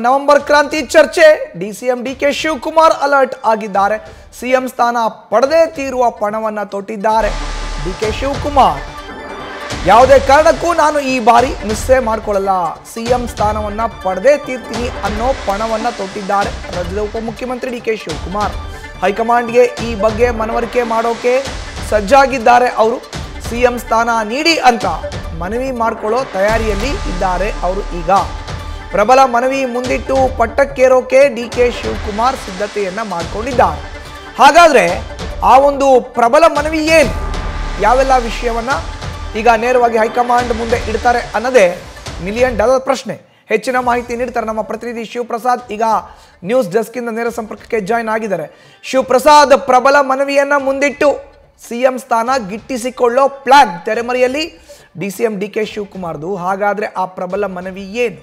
November ಕ್ರಾಂತಿ ಚರ್ಚೆ DCM DK Shivakumar alert ಆಗಿದ್ದಾರೆ. ಸಿಎಂ ಸ್ಥಾನ ಪಡೆದೇ ತೀರುವ ಪಣವನ್ನ ತೊಟ್ಟಿದ್ದಾರೆ ಡಿಕೆ ಶಿವಕುಮಾರ್. ಯಾವುದೇ ಕಾರಣಕ್ಕೂ ನಾನು ಈ ಬಾರಿ ಮಿಸ್ಸೇ ಮಾಡ್ಕೊಳ್ಳಲ್ಲ, ಸಿಎಂ ಸ್ಥಾನವನ್ನ ಪಡೆದೇ ತೀರ್ತೀನಿ ಅನ್ನೋ ಪಣವನ್ನ ತೊಟ್ಟಿದ್ದಾರೆ ರಾಜ್ಯದ ಉಪಮುಖ್ಯಮಂತ್ರಿ ಡಿಕೆ ಶಿವಕುಮಾರ್. ಹೈಕಮಾಂಡ್ಗೆ ಈ ಬಗ್ಗೆ ಮನವರಿಕೆ ಮಾಡೋಕೆ ಸಜ್ಜಾಗಿದ್ದಾರೆ. ಅವರು ಸಿಎಂ ಸ್ಥಾನ ನೀಡಿ ಅಂತ ಮನವಿ ಮಾಡಿಕೊಳ್ಳೋ ತಯಾರಿಯಲ್ಲಿ ಇದ್ದಾರೆ. ಅವರು ಈಗ ಪ್ರಬಲ ಮನವಿ ಮುಂದಿಟ್ಟು ಪಟ್ಟಕ್ಕೇರೋಕೆ ಡಿಕೆ ಶಿವಕುಮಾರ್ ಸಿದ್ಧತೆಯನ್ನ ಮಾಡಿಕೊಂಡಿದ್ದಾರೆ. ಹಾಗಾದ್ರೆ ಆ ಒಂದು ಪ್ರಬಲ ಮನವಿ ಏನು, ಯಾವೆಲ್ಲ ವಿಷಯವನ್ನ ಈಗ ನೇರವಾಗಿ ಹೈಕಮಾಂಡ್ ಮುಂದೆ ಇಡ್ತಾರೆ ಅನ್ನೋದೇ $1,000,000 ಪ್ರಶ್ನೆ. ಹೆಚ್ಚಿನ ಮಾಹಿತಿ ನೀಡ್ತಾರೆ ನಮ್ಮ ಪ್ರತಿನಿಧಿ ಶಿವಪ್ರಸಾದ್. ಈಗ ನ್ಯೂಸ್ ಡೆಸ್ಕ್ ಇಂದ ನೇರ ಸಂಪರ್ಕಕ್ಕೆ ಜಾಯ್ನ್ ಆಗಿದ್ದಾರೆ. ಶಿವಪ್ರಸಾದ್, ಪ್ರಬಲ ಮನವಿಯನ್ನ ಮುಂದಿಟ್ಟು ಸಿಎಂ ಸ್ಥಾನ ಗಿಟ್ಟಿಸಿಕೊಳ್ಳೋ ಪ್ಲಾನ್ ತೆರೆಮರೆಯಲ್ಲಿ ಡಿಸಿಎಂ ಡಿಕೆ ಶಿವಕುಮಾರ್ದು. ಹಾಗಾದ್ರೆ ಆ ಪ್ರಬಲ ಮನವಿ ಏನು?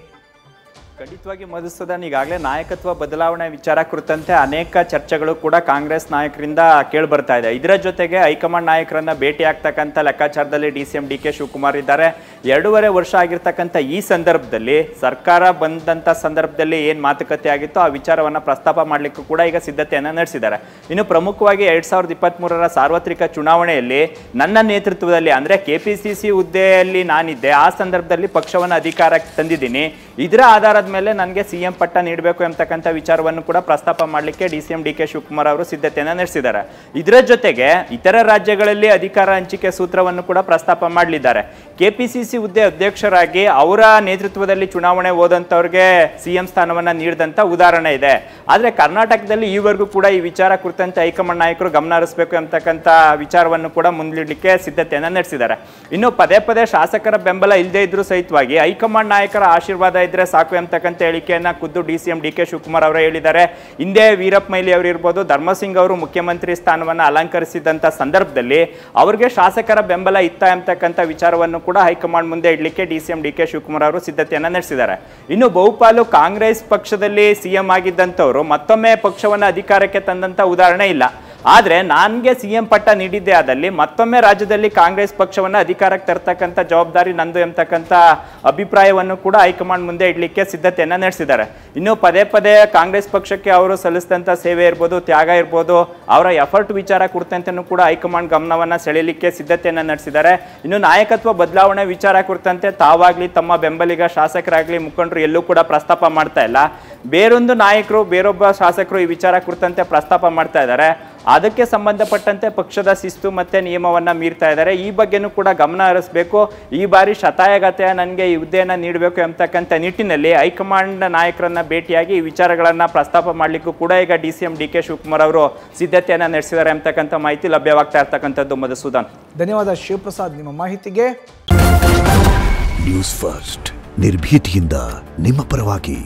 ಖಂಡಿತವಾಗಿ ಮಧುಸೂದನ್, ಈಗಾಗಲೇ ನಾಯಕತ್ವ ಬದಲಾವಣೆ ವಿಚಾರ ಕುರಿತಂತೆ ಅನೇಕ ಚರ್ಚೆಗಳು ಕೂಡ ಕಾಂಗ್ರೆಸ್ ನಾಯಕರಿಂದ ಕೇಳಿಬರ್ತಾ ಇದೆ. ಇದರ ಜೊತೆಗೆ ಹೈಕಮಾಂಡ್ ನಾಯಕರನ್ನ ಭೇಟಿ ಆಗ್ತಕ್ಕಂಥ ಲೆಕ್ಕಾಚಾರದಲ್ಲಿ ಡಿಸಿಎಂ ಡಿಕೆ ಶಿವಕುಮಾರ್ ಇದ್ದಾರೆ. 2.5 ವರ್ಷ ಆಗಿರ್ತಕ್ಕಂಥ ಈ ಸಂದರ್ಭದಲ್ಲಿ ಸರ್ಕಾರ ಬಂದಂಥ ಸಂದರ್ಭದಲ್ಲಿ ಏನು ಮಾತುಕತೆ ಆಗಿತ್ತು ಆ ವಿಚಾರವನ್ನು ಪ್ರಸ್ತಾಪ ಮಾಡಲಿಕ್ಕೂ ಕೂಡ ಈಗ ಸಿದ್ಧತೆಯನ್ನು ನಡೆಸಿದ್ದಾರೆ. ಇನ್ನು ಪ್ರಮುಖವಾಗಿ 2023ರ ಸಾರ್ವತ್ರಿಕ ಚುನಾವಣೆಯಲ್ಲಿ ನನ್ನ ನೇತೃತ್ವದಲ್ಲಿ ಅಂದರೆ ಕೆಪಿಸಿಸಿ ಹುದ್ದೆಯಲ್ಲಿ ನಾನಿದ್ದೆ, ಆ ಸಂದರ್ಭದಲ್ಲಿ ಪಕ್ಷವನ್ನು ಅಧಿಕಾರಕ್ಕೆ ತಂದಿದ್ದೀನಿ. ಇದರ ಆಧಾರದ ಮೇಲೆ ನನಗೆ ಸಿಎಂ ಪಟ್ಟ ನೀಡಬೇಕು ಎಂಬತಕ್ಕಂಥ ವಿಚಾರವನ್ನು ಕೂಡ ಪ್ರಸ್ತಾಪ ಮಾಡಲಿಕ್ಕೆ ಡಿಸಿಎಂ ಡಿಕೆ ಶಿವಕುಮಾರ್ ಅವರು ಸಿದ್ಧತೆಯನ್ನು ನಡೆಸಿದ್ದಾರೆ. ಇದರ ಜೊತೆಗೆ ಇತರ ರಾಜ್ಯಗಳಲ್ಲಿ ಅಧಿಕಾರ ಹಂಚಿಕೆ ಸೂತ್ರವನ್ನು ಕೂಡ ಪ್ರಸ್ತಾಪ ಮಾಡಲಿದ್ದಾರೆ. ಕೆಪಿಸಿಸಿ ಹುದ್ದೆ ಅಧ್ಯಕ್ಷರಾಗಿ ಅವರ ನೇತೃತ್ವದಲ್ಲಿ ಚುನಾವಣೆ ಹೋದಂಥವ್ರಿಗೆ ಸಿಎಂ ಸ್ಥಾನವನ್ನು ನೀಡಿದಂಥ ಉದಾಹರಣೆ ಇದೆ. ಆದರೆ ಕರ್ನಾಟಕದಲ್ಲಿ ಈವರೆಗೂ ಕೂಡ ಈ ವಿಚಾರ ಕುರಿತಂತೆ ಹೈಕಮಾಂಡ್ ನಾಯಕರು ಗಮನ ಹರಿಸಬೇಕು ಎಂಬತಕ್ಕಂಥ ವಿಚಾರವನ್ನು ಕೂಡ ಮುಂದಿಡಲಿಕ್ಕೆ ಸಿದ್ಧತೆಯನ್ನು ನಡೆಸಿದ್ದಾರೆ. ಇನ್ನು ಪದೇ ಪದೇ ಶಾಸಕರ ಬೆಂಬಲ ಇಲ್ಲದೇ ಇದ್ರೂ ಸಹಿತವಾಗಿ ಹೈಕಮಾಂಡ್ ನಾಯಕರ ಆಶೀರ್ವಾದ ಇದ್ರೆ ಸಾಕು ಎಂಬತಕ್ಕಂಥ ಹೇಳಿಕೆಯನ್ನ ಖುದ್ದು ಡಿಸಿಎಂ ಡಿಕೆ ಶಿವಕುಮಾರ್ ಅವರು ಹೇಳಿದ್ದಾರೆ. ಹಿಂದೆ ವೀರಪ್ಪ ಮೊಯ್ಲಿ ಅವರು ಇರ್ಬೋದು, ಧರ್ಮಸಿಂಗ್ ಅವರು ಮುಖ್ಯಮಂತ್ರಿ ಸ್ಥಾನವನ್ನು ಅಲಂಕರಿಸಿದಂಥ ಸಂದರ್ಭದಲ್ಲಿ ಅವರಿಗೆ ಶಾಸಕರ ಬೆಂಬಲ ಇತ್ತ ಎಂಬತಕ್ಕಂಥ ವಿಚಾರವನ್ನು ಕೂಡ ಹೈಕಮಾಂಡ್ ಮುಂದೆ ಇಡಲಿಕ್ಕೆ ಡಿಸಿಎಂ ಡಿಕೆ ಶಿವಕುಮಾರ್ ಅವರು ಸಿದ್ಧತೆಯನ್ನು ನಡೆಸಿದ್ದಾರೆ. ಇನ್ನು ಬಹುಪಾಲು ಕಾಂಗ್ರೆಸ್ ಪಕ್ಷದಲ್ಲಿ ಸಿಎಂ ಆಗಿದ್ದಂಥವರು ಮತ್ತೊಮ್ಮೆ ಪಕ್ಷವನ್ನು ಅಧಿಕಾರಕ್ಕೆ ತಂದಂಥ ಉದಾಹರಣೆ ಇಲ್ಲ. ಆದರೆ ನನಗೆ ಸಿಎಂ ಪಟ್ಟ ನೀಡಿದ್ದೇ ಆದಲ್ಲಿ ಮತ್ತೊಮ್ಮೆ ರಾಜ್ಯದಲ್ಲಿ ಕಾಂಗ್ರೆಸ್ ಪಕ್ಷವನ್ನು ಅಧಿಕಾರಕ್ಕೆ ತರ್ತಕ್ಕಂಥ ಜವಾಬ್ದಾರಿ ನಂದು ಎಂಬತಕ್ಕಂಥ ಅಭಿಪ್ರಾಯವನ್ನು ಕೂಡ ಹೈಕಮಾಂಡ್ ಮುಂದೆ ಇಡಲಿಕ್ಕೆ ಸಿದ್ಧತೆಯನ್ನು ನಡೆಸಿದ್ದಾರೆ. ಇನ್ನು ಪದೇ ಪದೇ ಕಾಂಗ್ರೆಸ್ ಪಕ್ಷಕ್ಕೆ ಅವರು ಸಲ್ಲಿಸಿದಂಥ ಸೇವೆ ಇರ್ಬೋದು, ತ್ಯಾಗ ಇರ್ಬೋದು, ಅವರ ಎಫರ್ಟ್ ವಿಚಾರ ಕುರಿತಂತೆಯೂ ಕೂಡ ಹೈಕಮಾಂಡ್ ಗಮನವನ್ನು ಸೆಳೆಯಲಿಕ್ಕೆ ಸಿದ್ಧತೆಯನ್ನು ನಡೆಸಿದ್ದಾರೆ. ಇನ್ನು ನಾಯಕತ್ವ ಬದಲಾವಣೆ ವಿಚಾರ ಕುರಿತಂತೆ ತಾವಾಗಲಿ ತಮ್ಮ ಬೆಂಬಲಿಗ ಶಾಸಕರಾಗಲಿ ಮುಖಂಡರು ಎಲ್ಲೂ ಕೂಡ ಪ್ರಸ್ತಾಪ ಮಾಡ್ತಾ ಇಲ್ಲ. ಬೇರೊಂದು ನಾಯಕರು, ಬೇರೊಬ್ಬ ಶಾಸಕರು ಈ ವಿಚಾರ ಕುರಿತಂತೆ ಪ್ರಸ್ತಾಪ ಮಾಡ್ತಾ ಇದ್ದಾರೆ. ಅದಕ್ಕೆ ಸಂಬಂಧಪಟ್ಟಂತೆ ಪಕ್ಷದ ಶಿಸ್ತು ಮತ್ತು ನಿಯಮವನ್ನು ಮೀರ್ತಾ ಇದ್ದಾರೆ. ಈ ಬಗ್ಗೆನೂ ಕೂಡ ಗಮನ ಹರಿಸಬೇಕು. ಈ ಬಾರಿ ಶತಾಯಗತಾಯ ನನಗೆ ಈ ಹುದ್ದೆಯನ್ನು ನೀಡಬೇಕು ಎಂಬತಕ್ಕಂಥ ನಿಟ್ಟಿನಲ್ಲಿ ಹೈಕಮಾಂಡ್ ನಾಯಕರನ್ನ ಭೇಟಿಯಾಗಿ ಈ ವಿಚಾರಗಳನ್ನು ಪ್ರಸ್ತಾಪ ಮಾಡಲಿಕ್ಕೂ ಕೂಡ ಈಗ ಡಿಸಿಎಂ ಡಿಕೆ ಶಿವಕುಮಾರ್ ಅವರು ಸಿದ್ಧತೆಯನ್ನು ನಡೆಸಿದ್ದಾರೆ ಎಂಬತಕ್ಕಂಥ ಮಾಹಿತಿ ಲಭ್ಯವಾಗ್ತಾ ಇರ್ತಕ್ಕಂಥದ್ದು. ಮಧುಸೂದನ್, ಧನ್ಯವಾದ ಶಿವಪ್ರಸಾದ್ ನಿಮ್ಮ ಮಾಹಿತಿಗೆ. ನ್ಯೂಸ್ ಫಸ್ಟ್, ನಿರ್ಭೀತಿಯಿಂದ ನಿಮ್ಮ ಪರವಾಗಿ.